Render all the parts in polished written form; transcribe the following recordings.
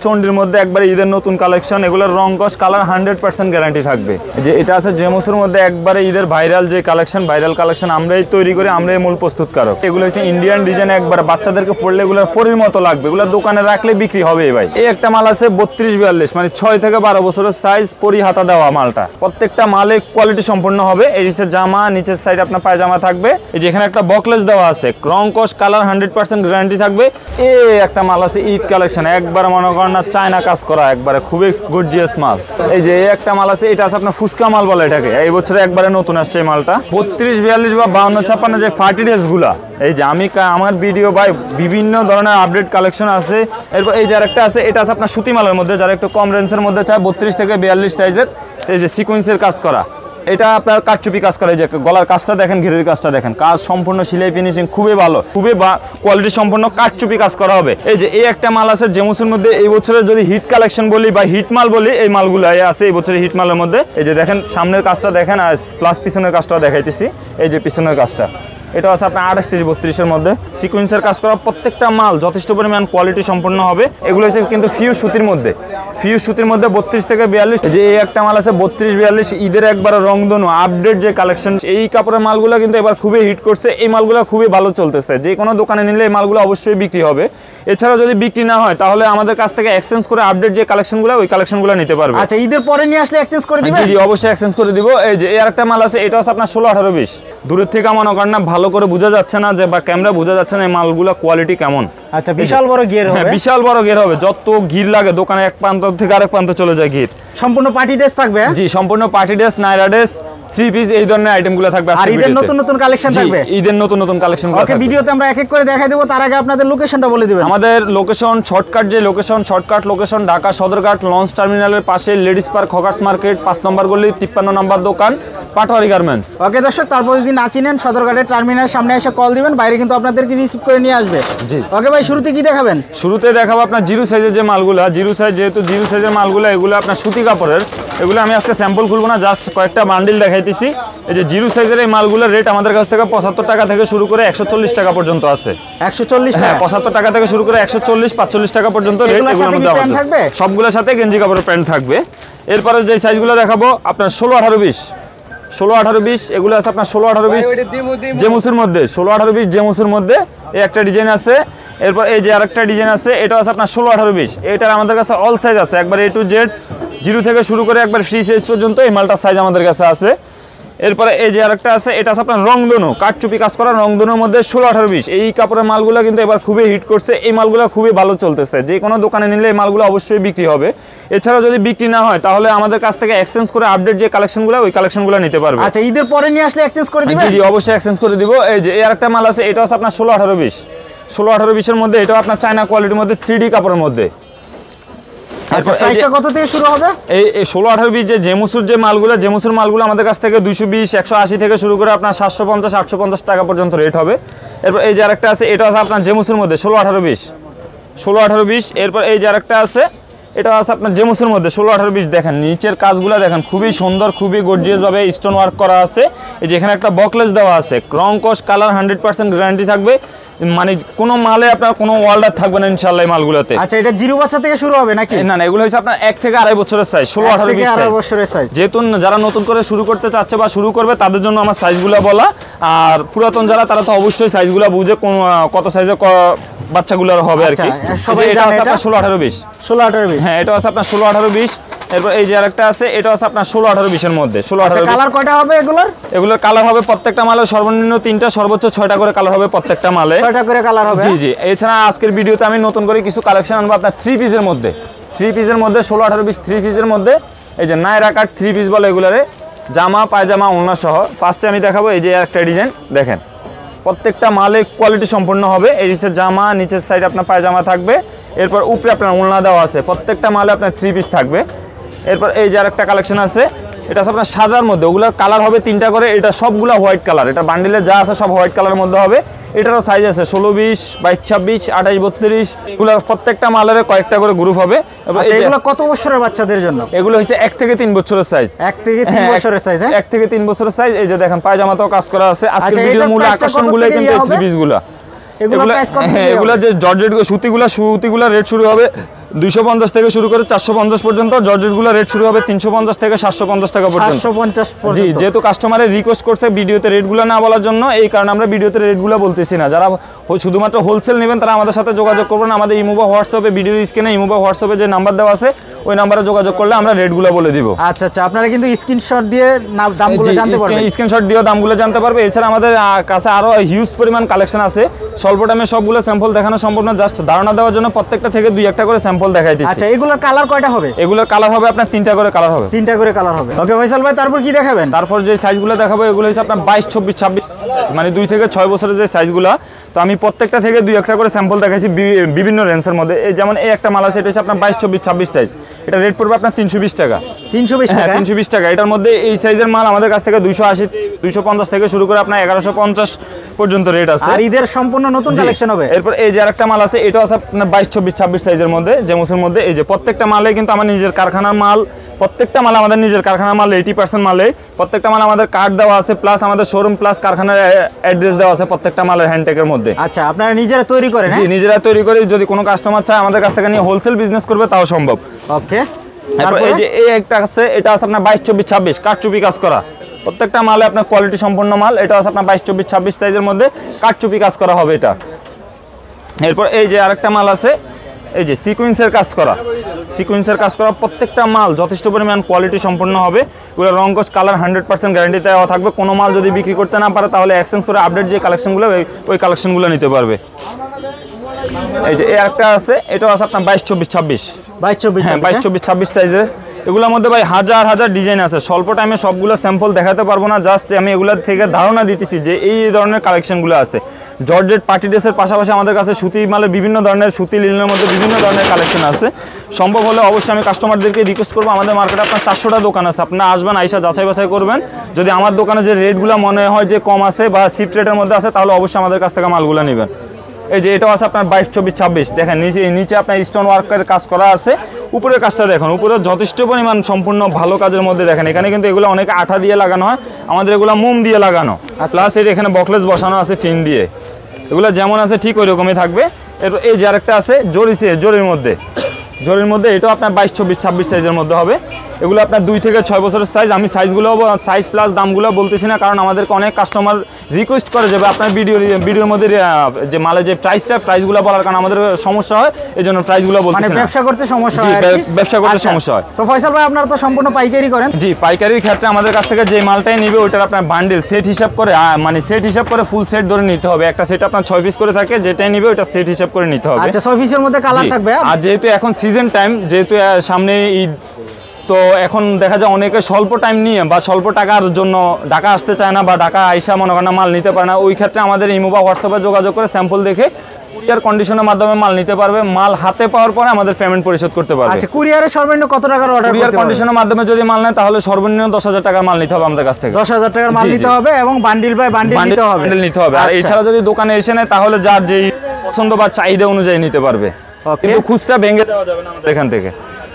চন্ডির মধ্যে একবারে ঈদের নতুন কালেকশন, এগুলোর রং কস কালার 100% গ্যারান্টি থাকবে। যে এটা আছে জেমুসের মধ্যে একবারে ঈদের ভাইরাল যে কালেকশন, ভাইরাল কালেকশন আমরাই তৈরি করি, আমরাই মূল প্রস্তুতকারক। এগুলো হচ্ছে ইন্ডিয়ান ডিজাইন, একবারে বাচ্চাদেরকে পড়লে এগুলো পরির মতো লাগবে, এগুলো দোকানে রাখলে বিক্রি হবে ভাই। এই একটা মাল আছে 32-42, মানে 6 থেকে 12 বছরের সাইজ, পরি হাতা দেওয়া মালটা। প্রত্যেকটা মালে কোয়ালিটি সম্পূর্ণ হবে। এই যে জামা, নিচের সাইড আপনার পায়জামা থাকবে। এই যে এখানে একটা বকলেস দেওয়া আছে, রং কস কালার 100% গ্যারান্টি থাকবে। এই একটা মাল আছে ঈদ কালেকশন, একবার মনে করেন না চায়না কাজ করা, একবারে খুবই গর্জিয়াস মাল। এই যে এই একটা মাল আছে, এটা আছে আপনার ফুচকা মাল বলে এটাকে, এই বছরে একবারে নতুন আসছে এই মালটা। 32-42 বা 52-56 যে 40 ডেজ গুলা, এই যে আমি আমার ভিডিও ভাই বিভিন্ন ধরনের আপডেট কালেকশন আছে। এরপর এই যে আরেকটা আছে, এটা আছে আপনার সুতি মালের মধ্যে, যারা একটু কম রেঞ্জের মধ্যে চায় 32 থেকে 42 সাইজের। এই যে সিকোয়েন্সের কাজ করা, এটা আপনার কাটচুপি কাজ করে, যে গলার কাজটা দেখেন, ঘিরের কাজটা দেখেন, কাজ সম্পূর্ণ সেলাই ফিনিশিং খুবই ভালো, খুবই কোয়ালিটি সম্পন্ন কাটচুপি কাজ করা হবে। এই যে এই একটা মাল আছে জেমুসের মধ্যে, এই বছরের যদি হিট কালেকশন বলি বা হিট মাল বলি, এই মালগুলো আছে এই বছরের হিট মালের মধ্যে। এই যে দেখেন সামনের কাজটা দেখেন, আর প্লাস পিছনের কাজটা দেখাইতেছি। এই যে পিছনের কাজটা, এটা আছে আপনার 28-32-32 মধ্যে সিকোয়েন্সের কাজ করা। প্রত্যেকটা মাল যথেষ্ট পরিমাণ কোয়ালিটি সম্পন্ন হবে। এগুলো হচ্ছে কিন্তু ফিউজ সুতির মধ্যে, ফিউজ সুতির মধ্যে 32 থেকে 42। যে এই একটা মাল আছে 32-42 ঈদের একবার রংধনু আপডেট যে কালেকশন, এই কাপড়ের মালগুলো কিন্তু এবার খুবই হিট করছে, এই মালগুলো খুবই ভালো চলতেছে। যে কোনো দোকানে নিলে এই মালগুলো অবশ্যই বিক্রি হবে। এছাড়া যদি বিক্রি না হয় তাহলে আমাদের কাছ থেকে এক্সচেঞ্জ করে আপডেট যে কালেকশনগুলো, ওই কালেকশনগুলো নিতে পারবে। আচ্ছা, ঈদের পরে নিয়ে আসলে এক্সচেঞ্জ করে দিবেন? জি অবশ্যই এক্সচেঞ্জ করে দিব। এই যে এই আরেকটা মাল আছে, এটা আছে আপনার 16-18-20। দূরের থেকে মনে করেন না ভালো করে বোঝা যাচ্ছে না, যে বা ক্যামেরা বোঝা যাচ্ছে না এই মালগুলো কোয়ালিটি কেমন। আচ্ছা, বিশাল বড় গিয়ার হবে। হ্যাঁ, বিশাল বড় গিয়ার হবে, যত গির লাগে দোকানে এক প্রান্ত থেকে আরেক প্রান্ত চলে যায় গির। সম্পূর্ণ পার্টি ড্রেস থাকবে? জি সম্পূর্ণ পার্টি ড্রেস, নাইরা ড্রেস, 3 পিস, এই ধরনের আইটেমগুলো থাকবে। আর ঈদের নতুন নতুন কালেকশন থাকবে? ঈদের নতুন নতুন কালেকশন। ওকে, ভিডিওতে আমরা এক এক করে দেখাই দেব, তার আগে আপনাদের লোকেশনটা বলে দিবেন। আমাদের লোকেশন শর্টকাট, যে shortcut location Dhaka Sadarghat launch টার্মিনালের পাশে লেডিস পার্ক হকার্স মার্কেট, 5 নম্বর গলি, 53 নম্বর দোকান, পাটোয়ারি গার্মেন্টস। ওকে দর্শক, তারপর যদি না চিনেন সদরঘাটের টার্মিনাল সামনে এসে কল দিবেন, বাইরে কিন্তু আপনাদেরকে রিসিভ করে নিয়ে আসবে। জি ওকে ভাই, শুরুতে কি দেখাবেন? শুরুতে দেখাবো আপনার জিরো সাইজের যে মালগুলা, জিরো সাইজ, যেহেতু জিরো সাইজের মালগুলো এগুলো আপনার সুতি কাপড়ের, এগুলো আমি আজকে স্যাম্পল খুলবো না, জাস্ট কয়েকটা বান্ডিল দেখাইতেছি। এই যে জিরো সাইজের এই মালগুলোর রেট আমাদের কাছ থেকে 75 টাকা থেকে শুরু করে 140 টাকা পর্যন্ত আছে। 140 টাকা? 75 টাকা থেকে শুরু করে 140-45 টাকা পর্যন্ত রেট। এগুলোর মধ্যে থাকবে সবগুলোর সাথে গেঞ্জি কাপড়ের প্যান্ট থাকবে। এরপরে যে সাইজগুলো দেখাবো আপনার 16-18-20, 16-18-20 এগুলো আছে আপনার 16-18-20 জেমুসের মধ্যে, 16-18-20 জেমুসের মধ্যে এই একটা ডিজাইন আছে। এরপর এই যে আরেকটা ডিজাইন আছে, এটা আছে আপনার 16-18-20। এটার আমাদের কাছে অল সাইজ আছে, একবার A to Z, জিরো থেকে শুরু করে একবার ফ্রি সাইজ পর্যন্ত এই মালটার সাইজ আমাদের কাছে আছে। এরপরে এই যে আরেকটা আছে, এটা আছে আপনার রংধনু, কাঠচুপি কাজ করা রংধনুর মধ্যে 16-18-20। এই কাপড়ের মালগুলো কিন্তু এবার খুবই হিট করছে, এই মালগুলো খুবই ভালো চলতেছে। যে কোনো দোকানে নিলে এই মালগুলো অবশ্যই বিক্রি হবে। এছাড়া যদি বিক্রি না হয় তাহলে আমাদের কাছ থেকে এক্সচেঞ্জ করে আপডেট যে কালেকশনগুলো, ওই কালেকশনগুলো নিতে পারবে। আচ্ছা, ঈদের পরে নিয়ে আসলে এক্সচেঞ্জ করে দিবেন? জি অবশ্যই এক্সচেঞ্জ করে দিব। এই যে এই আরেকটা মাল আছে, এটা আছে আপনার 16-18-20, 16-18-20 এর মধ্যে, এটাও আপনার চায়না কোয়ালিটির মধ্যে 3D কাপড়ের মধ্যে। আচ্ছা, প্রাইসটা কত থেকে শুরু হবে? এই 16-18-20 যে জেমুসুর যে মালগুলো, জেমুসুর মালগুলো আমাদের কাছ থেকে 220, 180 থেকে শুরু করে আপনার 750, 850 টাকা পর্যন্ত রেট হবে। এরপর এই যে আরেকটা আছে, এটা আছে আপনার জেমুসুর মধ্যে 16-18-20, 16-18-20। এরপর এই যে আরেকটা আছে, এটা আছে আপনার জেমুসের মধ্যে 16-18-20। দেখেন নিচের কাজগুলো দেখেন, খুবই সুন্দর, খুবই গর্জিয়াস ভাবে স্টোন ওয়ার্ক করা আছে। এই যে এখানে একটা বকলেস দেওয়া আছে, রং কস কালার 100% গ্যারান্টি থাকবে, মানে কোনো মালে আপনার কোনো ওয়ার্ল্ডার থাকবে না ইনশাআল্লাহ এই মালগুলোতে। আচ্ছা, এটা জিরো বাচ্চা থেকে শুরু হবে নাকি? না না, এগুলো হচ্ছে আপনার 1 থেকে 2.5 বছরের সাইজ, 16-18-20 সাইজ। যেহেতু যারা নতুন করে শুরু করতে চাচ্ছে বা শুরু করবে তাদের জন্য আমার সাইজগুলো বলা, আর পুরাতন যারা তারা তো অবশ্যই সাইজগুলো বুঝে কত সাইজে বাচ্চাগুলোর হবে আর কি। সবাই জানে এটা 16-18-20, 16-18-20। হ্যাঁ, এটা আছে আপনার 16-18-20। এরপর এই যে আরেকটা আছে, এটা আছে আপনার 16-18-20 এর মধ্যে, 16-18-20। কালার কয়টা হবে এগুলোর কালার হবে প্রত্যেকটা মালে সর্বনিম্ন 3টা, সর্বোচ্চ 6টা করে কালার হবে প্রত্যেকটা মালে, 6টা করে কালার হবে। জি জি। এছাড়া আজকের ভিডিওতে আমি নতুন করে কিছু কালেকশন আনবো আপনার 3 পিসের মধ্যে, 3 পিসের মধ্যে 16-18-20 3 পিসের মধ্যে। এই যে নায়রা কাট 3 পিস বলে এগুলারে, জামা পায়জামা ওড়না সহ। ফার্স্টে আমি দেখাবো এই যে একটা ডিজাইন দেখেন, প্রত্যেকটা মালে কোয়ালিটি সম্পন্ন হবে। এই যে জামা, নিচের সাইড আপনার পায়জামা থাকবে, এরপর উপরে আপনার ওড়না দেওয়া আছে, প্রত্যেকটা মালে আপনার 3 পিস থাকবে। এরপর এই যে আরেকটা কালেকশন আছে, এটা আপনার সাদার মধ্যে, ওগুলোর কালার হবে 3টা করে, এটা সবগুলা হোয়াইট কালার, এটা বান্ডিলে যা আছে সব হোয়াইট কালারের মধ্যে হবে। এটারও সাইজ আছে 16-20, 22-26, 28-32, এগুলোর প্রত্যেকটা মালের কয়েকটা করে গ্রুপ হবে। এগুলো কত বছরের বাচ্চাদের জন্য? এগুলো হচ্ছে 1 থেকে 3 বছরের সাইজ, 1 থেকে 3 বছরের সাইজ। 1 থেকে 3 বছরের সাইজ। এই যে দেখেন পায়জামাতেও কাজ করা আছে। আজকের ভিডিওর মূল আকর্ষণগুলো কিন্তু এই 3 পিসগুলো। এগুলো যে জর্জেট সুতিগুলা রেট শুরু হবে 250 থেকে শুরু করে 450 পর্যন্ত। জর্জেটগুলো রেট শুরু হবে 350 থেকে 750 টাকা পর্যন্ত। 750 জি, পর্যন্ত। যেহেতু কাস্টমারের রিকোয়েস্ট করছে ভিডিওতে রেটগুলো না বলার জন্য, এই কারণে আমরা ভিডিওতে রেটগুলো বলতেছি না। যারা শুধুমাত্র হোলসেল নেবেন তারা আমাদের সাথে যোগাযোগ করবেন। আমাদের ইমো বা হোয়াটসঅ্যাপে, ভিডিওর স্ক্রিনে ইমো বা হোয়াটসঅ্যাপে যে নাম্বার দেওয়া আছে ওই নাম্বারে যোগাযোগ করলে আমরা রেটগুলো বলে দিব। আচ্ছা আচ্ছা, আপনারা কিন্তু স্ক্রিনশট দিয়ে দামগুলো জানতে পারবেন। স্ক্রিনশট দিয়ে দামগুলো জানতে পারবে। এছাড়া আমাদের কাছে আরো হিউজ পরিমাণ কালেকশন আছে। স্বল্প টাইমে সবগুলো স্যাম্পল দেখানো সম্ভব না, জাস্ট ধারণা দেওয়ার জন্য প্রত্যেকটা থেকে 2-1টা করে স্যাম্পল দেখাই দিচ্ছি। আচ্ছা, এগুলোর কালার কয়টা হবে? এগুলোর কালার হবে আপনার 3টা করে কালার হবে। 3টা করে কালার হবে। ওকে ফয়সাল ভাই, তারপর কি দেখাবেন? তারপর যে সাইজগুলো দেখাবো এগুলো হচ্ছে আপনার 22, 24, 26, মানে 2 থেকে 6 বছরের যে সাইজগুলো। তো আমি প্রত্যেকটা থেকে 2-1টা করে স্যাম্পল দেখাইছি বিভিন্ন রেঞ্জের মধ্যে। এই যেমন এই একটা মাল আছে, এটা হচ্ছে আপনার 22, 24, 26 সাইজ। এটা রেট পড়বে আপনার 320 টাকা। 320 টাকা? 320 টাকা। এটার মধ্যে এই সাইজের মাল আমাদের কাছ থেকে 280, 250 থেকে শুরু করে আপনার 1150 পর্যন্ত রেট আছে। আর ঈদের সম্পূর্ণ নতুন কালেকশন হবে। এরপর এই যে আরেকটা মাল আছে, এটাও আছে আপনার 22, 24, 26 সাইজের মধ্যে, জেমসের মধ্যে। এই যে প্রত্যেকটা মালে কিন্তু আমার নিজের কারখানার মাল, প্রত্যেকটা মাল আমাদের নিজের কারখানার মাল, 80% মালে। প্রত্যেকটা মাল আমাদের কার্ড দেওয়া আছে, প্লাস আমাদের শোরুম প্লাস কারখানার অ্যাড্রেস দেওয়া আছে প্রত্যেকটা মালের হ্যান্ডটেকের মধ্যে। আচ্ছা, আপনারা নিজেরা তৈরি করেন? জি, নিজেরা তৈরি করি। যদি কোনো কাস্টমার চায় আমাদের কাছ থেকে নিয়ে হোলসেল বিজনেস করবে তাও সম্ভব। ওকে। তারপর এই যে এই একটা আছে, এটা আছে আপনার 22, 24, 26 কাঠচুপি কাজ করা। প্রত্যেকটা মালে আপনার কোয়ালিটি সম্পন্ন মাল। এটা আছে আপনার 22, 24, 26 সাইজের মধ্যে কাঠচুপি কাজ করা হবে এটা। এরপর এই যে আরেকটা মাল আছে, এই যে সিকোয়েন্সের কাজ করা। সিকোয়েন্সের কাজ করা প্রত্যেকটা মাল যথেষ্ট পরিমাণ কোয়ালিটি সম্পন্ন হবে। এগুলো রং কস কালার 100% গ্যারান্টি দেওয়া থাকবে। কোনো মাল যদি বিক্রি করতে না পারে তাহলে এক্সচেঞ্জ করে আপডেট যে কালেকশনগুলো ওই কালেকশনগুলো নিতে পারবে। এই যে এই একটা আছে, এটাও আছে আপনার 22, 24, 26। 22, 24, হ্যাঁ, 22, 24, 26 সাইজের। এগুলোর মধ্যে ভাই হাজার হাজার ডিজাইন আছে। স্বল্প টাইমে সবগুলো স্যাম্পল দেখাতে পারবো না, জাস্ট আমি এগুলোর থেকে ধারণা দিতেছি যে এই ধরনের কালেকশনগুলো আছে। জর্জেট পার্টি ড্রেসের পাশাপাশি আমাদের কাছে সুতি মালের বিভিন্ন ধরনের, সুতি লিনেনের মধ্যে বিভিন্ন ধরনের কালেকশন আছে। সম্ভব হলে অবশ্যই আমি কাস্টমারদেরকে রিকোয়েস্ট করবো, আমাদের মার্কেটে আপনার 400টা দোকান আছে, আপনারা আসবেন, আইসা যাচাই বাছাই করবেন। যদি আমার দোকানে যে রেটগুলো মনে হয় যে কম আছে বা চিপ রেটের মধ্যে আছে তাহলে অবশ্যই আমাদের কাছ থেকে মালগুলো নেবেন। এই যে এটাও আছে আপনার 22, 24, 26। দেখেন নিচে আপনার স্টোন ওয়ার্কের কাজ করা আছে। উপরের কাজটা দেখুন, উপরে যথেষ্ট পরিমাণ সম্পূর্ণ ভালো কাজের মধ্যে। দেখেন এখানে কিন্তু এগুলো অনেক আঠা দিয়ে লাগানো হয়, আমাদের এগুলো মোম দিয়ে লাগানো। প্লাস এর এখানে বকলেস বসানো আছে ফিন দিয়ে। এগুলো যেমন আছে ঠিক ওই রকমই থাকবে। এরপর এই যে আরেকটা আছে জরির মধ্যে, এটাও আপনার 22, 24, 26 সাইজের মধ্যে হবে। এগুলো আপনার 2 থেকে 6 বছরের সাইজ। আমি সাইজ প্লাস দামগুলো বলতেছি না, কারণ আমাদেরকে অনেক কাস্টমার রিকোয়েস্ট করে যাবে আপনার ভিডিওর মধ্যে যে মালের যে প্রাইসগুলো বলার কারণে আমাদের সমস্যা হয়, এই জন্য প্রাইসগুলো বলতেছি না। ব্যবসা করতে সমস্যা হয়, ব্যবসা করতে সমস্যা হয়। তো ফয়সাল ভাই, আপনারা তো সম্পূর্ণ পাইকারি করেন? জি, পাইকারির ক্ষেত্রে আমাদের কাছ থেকে যে মালটাই নিবে ওইটার আপনার বান্ডেল সেট হিসাব করে, মানে সেট হিসাব করে ফুল সেট ধরে নিতে হবে। একটা সেট আপনার 6 পিস করে থাকে, যেটাই নিবে ওইটা সেট হিসাব করে নিতে হবে। আচ্ছা, 6 পিসের মধ্যে কালার থাকবে। আর যেহেতু এখন সিজন টাইম, যেহেতু সামনে ঈদ, তো এখন দেখা যায় অনেকে স্বল্প টাইম নিয়ে বা স্বল্প টাকার জন্য ঢাকা আসতে চায় না বা ঢাকা আইসা মনে করেন মাল নিতে পারে না। ওই ক্ষেত্রে আমাদের ইমো বা হোয়াটসঅ্যাপে যোগাযোগ করে স্যাম্পল দেখে কুরিয়ার কন্ডিশনের মাধ্যমে মাল নিতে পারবে। মাল হাতে পাওয়ার পরে আমাদের পেমেন্ট পরিশোধ করতে পারবে। আচ্ছা, কুরিয়ারে সর্বনিম্ন কত টাকার অর্ডার করতে হবে? কুরিয়ার কন্ডিশনের মাধ্যমে যদি মাল নেয় তাহলে সর্বনিম্ন 10,000 টাকার মাল নিতে হবে আমাদের কাছ থেকে। 10,000 টাকার মাল নিতে হবে এবং বান্ডিল বাই বান্ডিল নিতে হবে। বান্ডিল নিতে হবে। আর এছাড়া যদি দোকানে এসে নেয় তাহলে যার যেই পছন্দ বা চাহিদা অনুযায়ী নিতে পারবে, কিন্তু খুচরা ভেঙে দেওয়া যাবে না আমাদের এখান থেকে।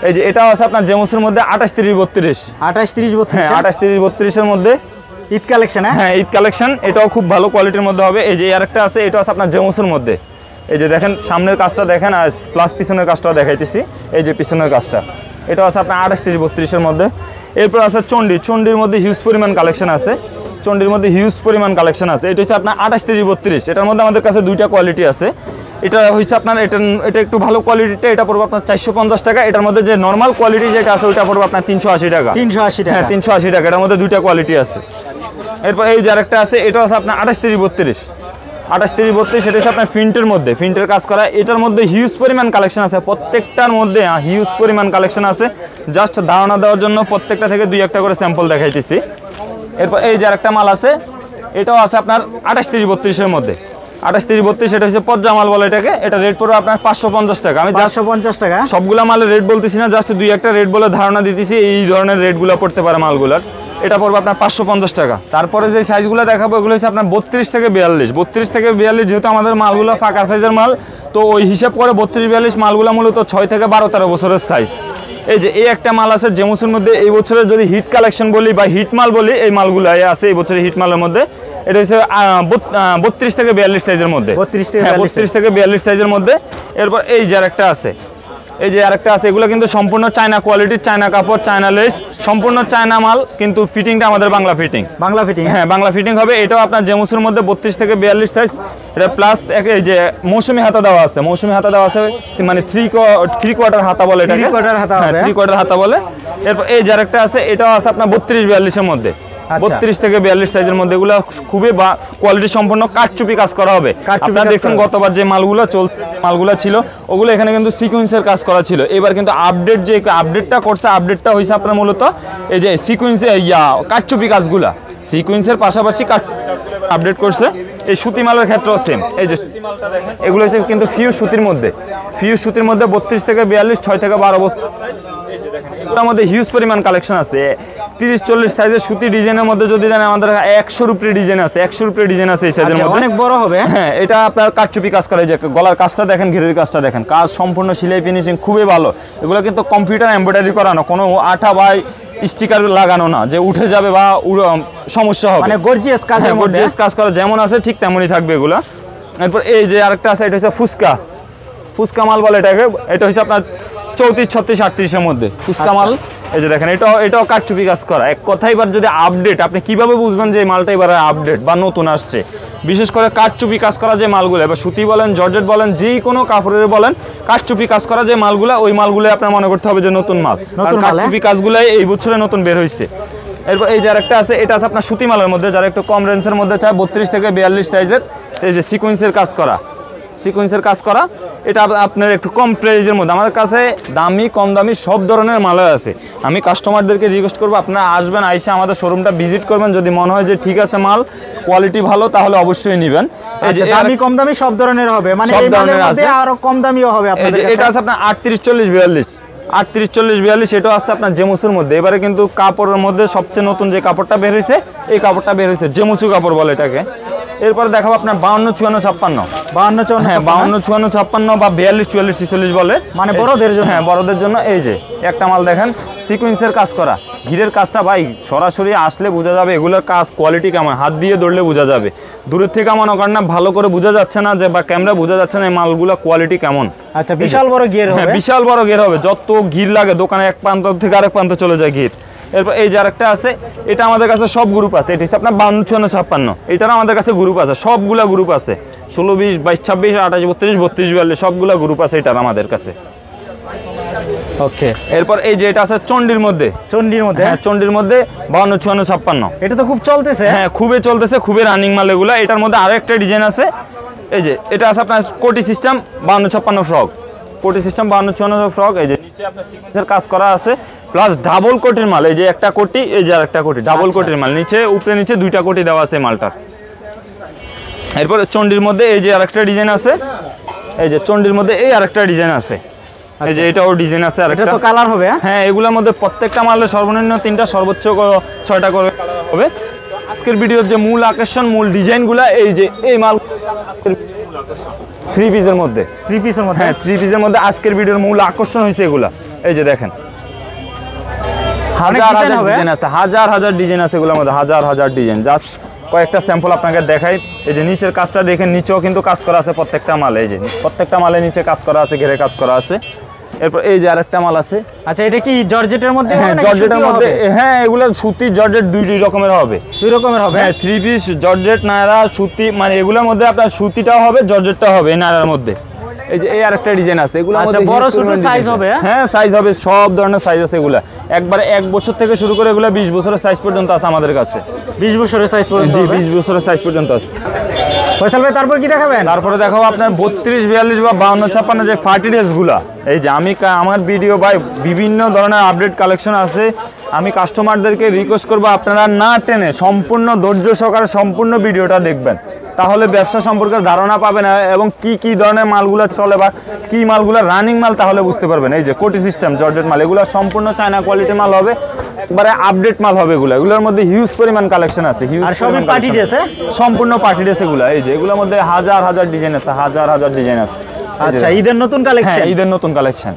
এই যে এটাও আছে আপনার জেমসের মধ্যে 28, 30, 32। 28, 30, 32। হ্যাঁ, 28, 30, 32 এর মধ্যে ঈদ কালেকশন। হ্যাঁ, ঈদ কালেকশন। এটাও খুব ভালো কোয়ালিটির মধ্যে হবে। এই যে আরেকটা আছে, এটা আছে আপনার জেমসের মধ্যে। এই যে দেখেন সামনের কাজটা দেখেন, আর প্লাস পিছনের কাজটাও দেখাইতেছি। এই যে পিছনের কাজটা, এটাও আছে আপনার 28, 30, 32 এর মধ্যে। এরপর আছে চন্ডির মধ্যে হিউজ পরিমাণ কালেকশন আছে। এটা হচ্ছে আপনার 28, 30, 32। এটার মধ্যে আমাদের কাছে 2টা কোয়ালিটি আছে। এটা হচ্ছে আপনার এটা একটু ভালো কোয়ালিটিটা, এটা পড়বে আপনার 450 টাকা। এটার মধ্যে যে নর্মাল কোয়ালিটি যেটা আছে ওইটা পড়বে আপনার 380 টাকা। 380 টাকা? হ্যাঁ, 380 টাকা। এটার মধ্যে 2টা কোয়ালিটি আছে। এরপর এই যে আরেকটা আছে, এটা আছে আপনার 28, 30, 32। 28, 30, 32 এটা হচ্ছে আপনার প্রিন্টের মধ্যে, প্রিন্টের কাজ করা। এটার মধ্যে হিউজ পরিমাণ কালেকশন আছে, প্রত্যেকটার মধ্যে হিউজ পরিমাণ কালেকশন আছে। জাস্ট ধারণা দেওয়ার জন্য প্রত্যেকটা থেকে 2-1টা করে স্যাম্পল দেখাইতেছি। এরপর এই যে আরেকটা মাল আছে, এটাও আছে আপনার 28, 30, 32 এর মধ্যে। 28, 30, 32 এটা হচ্ছে পর্যা মাল বলে এটাকে। এটা রেট পড়বে আপনার 550 টাকা। আমি 550 টাকা সবগুলা মালের রেট বলতেছি না, জাস্ট 2-1টা রেট বলে ধারণা দিতেছি এই ধরনের রেটগুলো পড়তে পারে মালগুলার। এটা পড়বে আপনার 550 টাকা। তারপরে যে সাইজগুলো দেখাবো এগুলো হচ্ছে আপনার 32 থেকে 42। 32 থেকে 42 যেহেতু আমাদের মালগুলো ফাঁকা সাইজের মাল, তো ওই হিসাব করে 32-42 মালগুলো মূলত 6 থেকে 12-13 বছরের সাইজ। এই যে এই একটা মাল আছে জেমসের মধ্যে, এই বছরের যদি হিট কালেকশন বলি বা হিট মাল বলি, এই মালগুলো আছে এই বছরের হিট মালের মধ্যে। এটা হচ্ছে 32 থেকে 42 সাইজের মধ্যে। 32 থেকে 42 সাইজের মধ্যে। এরপর এই যে একটা আছে, এই যে আরেকটা আছে, এগুলো কিন্তু সম্পূর্ণ চায়না কোয়ালিটির, চায়না কাপড়, চায়না লেস, সম্পূর্ণ চায়না মাল, কিন্তু ফিটিংটা আমাদের বাংলা ফিটিং। বাংলা ফিটিং? হ্যাঁ বাংলা ফিটিং হবে। এটাও আপনার জেমুসের মধ্যে 32 থেকে 42 সাইজ। এটা প্লাস এই যে মৌসুমি হাতা দেওয়া আছে, মৌসুমি হাতা দেওয়া আছে, মানে থ্রি কোয়ার্টার হাতা বলে এটাকে। 3 কোয়ার্টার হাতা হবে। 3 কোয়ার্টার হাতা বলে। এরপর এই যে আরেকটা আছে, এটাও আছে আপনার 32-42 এর মধ্যে, 32 থেকে 42 সাইজের মধ্যে। এগুলো খুবই কোয়ালিটি সম্পন্ন কাঠচুপি কাজ করা হবে। আপনারা দেখছেন গতবার যে মালগুলো মালগুলো ছিল ওগুলো এখানে কিন্তু সিকোয়েন্সের কাজ করা ছিল। এবার কিন্তু আপডেটটা করছে, আপডেটটা হয়েছে আপনার মূলত এই যে সিকোয়েন্স কাঠচুপি কাজগুলা, সিকোয়েন্সের পাশাপাশি আপডেট করছে। এই সুতি মালের ক্ষেত্রেও সেম। এই যে সুতি মালটা দেখেন, এগুলো হচ্ছে কিন্তু ফিউজ সুতির মধ্যে, 32 থেকে 42, 6 থেকে 12 বছর। এটার মধ্যে হিউজ পরিমাণ কালেকশন আছে। 30-40 সাইজের সুতি ডিজাইনের মধ্যে যদি দেন আমাদের 100 উপরে ডিজাইন আছে, 100 উপরে ডিজাইন আছে এই সাইজের মধ্যে। অনেক বড় হবে। হ্যাঁ, এটা আপনার কাঠচুপি কাজ করে, যে গলার কাজটা দেখেন, ঘিরের কাজটা দেখেন, কাজ সম্পূর্ণ সেলাই ফিনিশিং খুবই ভালো। এগুলো কিন্তু কম্পিউটার এমব্রয়ডারি করানো, কোনো আঠা বা স্টিকার লাগানো না যে উঠে যাবে বা সমস্যা হবে। মানে গর্জিয়াস কাজের মধ্যে, গর্জিয়াস কাজ করা যেমন আছে ঠিক তেমনই থাকবে এগুলো। এরপর এই যে আরেকটা আছে, এটা হচ্ছে ফুচকা মাল বলে এটাকে। এটা হচ্ছে আপনার 34, 36, 38 এর মধ্যে ফুচকা মাল। এই যে দেখেন, এটাও কাঠচুপি কাজ করা। এক কথায় এবার যদি আপডেট, আপনি কিভাবে বুঝবেন যে এই মালটা এবার আপডেট বা নতুন আসছে? বিশেষ করে কাঠচুপি কাজ করা যে মালগুলো, এবার সুতি বলেন, জর্জেট বলেন, যেই কোনো কাপড়ের বলেন, কাঠচুপি কাজ করা যে মালগুলো, ওই মালগুলো আপনার মনে করতে হবে যে নতুন মাল। কাঠচুপি কাজগুলাই এই বছরে নতুন বের হয়েছে। এরপর এই যে আরেকটা আছে, এটা আছে আপনার সুতি মালের মধ্যে, যারা একটু কম রেঞ্জের মধ্যে চায়, 32 থেকে 42 সাইজের। এই যে সিকোয়েন্সের কাজ করা, এটা আপনার একটু কম প্রাইজের মধ্যে। আমাদের কাছে দামি কম দামি সব ধরনের মাল আছে। আমি কাস্টমারদেরকে রিকোয়েস্ট করবো, আপনারা আসবেন, আইসা আমাদের শোরুমটা ভিজিট করবেন। যদি মনে হয় যে ঠিক আছে মাল কোয়ালিটি ভালো, তাহলে অবশ্যই নেবেন। এই যে দামি কম দামি সব ধরনের হবে, মানে এই মালের মধ্যে আরো কম দামিও হবে আপনাদের কাছে। এটা আছে আপনার 38-40-42, এটাও আছে আপনার জেমুসের মধ্যে। এবারে কিন্তু কাপড়ের মধ্যে সবচেয়ে নতুন যে কাপড়টা বের হয়েছে, এই কাপড়টা বের হয়েছে, জেমুসু কাপড় বলে এটাকে। এরপরে দেখাবো আপনার 52-54-56, 52-54-56 বা 42-44-46 বলে, মানে বড়দের জন্য। হ্যাঁ বড়দের জন্য। এই যে একটা মাল দেখেন, সিকোয়েন্সের কাজ করা, ঘিরের কাজটা ভাই সরাসরি আসলে বোঝা যাবে এগুলোর কাজ কোয়ালিটি কেমন, হাত দিয়ে ধরলে বোঝা যাবে। দূরের থেকে মনে করেন না ভালো করে বোঝা যাচ্ছে না, যে বা ক্যামেরা বোঝা যাচ্ছে না এই মালগুলো কোয়ালিটি কেমন। আচ্ছা, বিশাল বড় ঘির হবে। বিশাল বড় ঘির হবে, যত ঘির লাগে দোকানে এক প্রান্ত থেকে আরেক প্রান্ত চলে যায় ঘির। এরপর এই যে আরেকটা আছে, এটা আমাদের কাছে সব গ্রুপ আছে। এটা হচ্ছে আপনার 52-54-56, এটারও আমাদের কাছে গ্রুপ আছে, সবগুলা গ্রুপ আছে, 16, 20, 22, 26, 28, 32, 32, 42 সবগুলা গ্রুপ আছে এটার আমাদের কাছে। ওকে। এরপর এই যে এটা আছে চন্ডির মধ্যে, হ্যাঁ চন্ডির মধ্যে 52-54-56, এটা তো খুব চলতেছে। হ্যাঁ খুবই চলতেছে, খুবই রানিং মাল এগুলা। এটার মধ্যে আরো একটা ডিজাইন আছে, এই যে এটা আছে আপনার কোটি সিস্টেম 52-56 ফ্রক, কোটি সিস্টেম 52-54 ফ্রক। এই যে নিচে আপনার সিকোয়েন্সের কাজ করা আছে, প্লাস ডাবল কোটির মাল। এই যে একটা কোটি, এই যে আরেকটা কোটি, ডাবল কোটির মাল, নিচে উপরে নিচে 2টা কোটি দেওয়া আছে মালটার। এরপর চন্ডির মধ্যে এই যে আরেকটা ডিজাইন আছে, এই যে চন্ডির মধ্যে এই আরেকটা ডিজাইন আছে, এই যে এটাও ডিজাইন আছে আরেকটা। এটা তো কালার হবে। হ্যাঁ এগুলোর মধ্যে প্রত্যেকটা মালের সর্বনিম্ন 3টা, সর্বোচ্চ 6টা করে কালার হবে। আজকের ভিডিওর যে মূল আকর্ষণ, মূল ডিজাইনগুলো এই যে এই মাল 3 পিসের মধ্যে, 3 পিসের মধ্যে, হ্যাঁ 3 পিসের মধ্যে আজকের ভিডিওর মূল আকর্ষণ হয়েছে এগুলা। এই যে দেখেন হাজার ডিজাইন আছে, হাজার ডিজাইন আছে এগুলোর মধ্যে, হাজার ডিজাইন। জাস্ট কয়েকটা স্যাম্পল আপনাকে দেখাই। এই যে নিচের কাজটা দেখেন, নিচেও কিন্তু কাজ করা আছে প্রত্যেকটা মালে। এই যে প্রত্যেকটা মালে নিচে কাজ করা আছে, ঘেরে কাজ করা আছে। এরপর এই যে আরেকটা মাল আছে। আচ্ছা, এটা কি জর্জেটের মধ্যে? হ্যাঁ জর্জেটের মধ্যে, হ্যাঁ এগুলো সুতি জর্জেট দুই রকমের হবে, 2 রকমের হবে। হ্যাঁ 3 পিস জর্জেট নায়রা সুতি, মানে এগুলোর মধ্যে আপনার সুতিটাও হবে, জর্জেটটাও হবে এই নায়রার মধ্যে। এই যে এই আরেকটা ডিজাইন আছে, এগুলো আচ্ছা, বড় ছোট সাইজ হবে। হ্যাঁ সাইজ হবে, সব ধরনের সাইজ আছে এগুলা। একবারে 1 বছর থেকে শুরু করে এগুলা 20 বছরের সাইজ পর্যন্ত আছে আমাদের কাছে। 20 বছরের সাইজ পর্যন্ত? জি 20 বছরের সাইজ পর্যন্ত আছে। ফয়সাল ভাই, তারপর কি দেখাবেন? তারপরে দেখাবো আপনার 32, 42 বা 52-56 যে পার্টি ড্রেসগুলা। এই যে আমার ভিডিও ভাই বিভিন্ন ধরনের আপডেট কালেকশন আছে। আমি কাস্টমারদেরকে রিকোয়েস্ট করবো আপনারা না টেনে সম্পূর্ণ ধৈর্য সহকারে সম্পূর্ণ ভিডিওটা দেখবেন, তাহলে ব্যবসা সম্পর্কে ধারণা পাবেন এবং কি ধরনের মালগুলো চলে বা কি মালগুলো রানিং মাল, তাহলে বুঝতে পারবেন। এই যে কোটি সিস্টেম জর্জেট মাল, এগুলো সম্পূর্ণ চায়না কোয়ালিটি মাল হবে, একবারে আপডেট মাল হবে এগুলো। এগুলোর মধ্যে হিউজ পরিমাণ কালেকশন আছে, আর সব পার্টি ড্রেস, সম্পূর্ণ পার্টি ড্রেস এগুলো। এই যে এগুলোর মধ্যে হাজার ডিজাইন আছে, হাজার ডিজাইন আছে। আচ্ছা, ঈদের নতুন কালেকশন। ঈদের নতুন কালেকশন।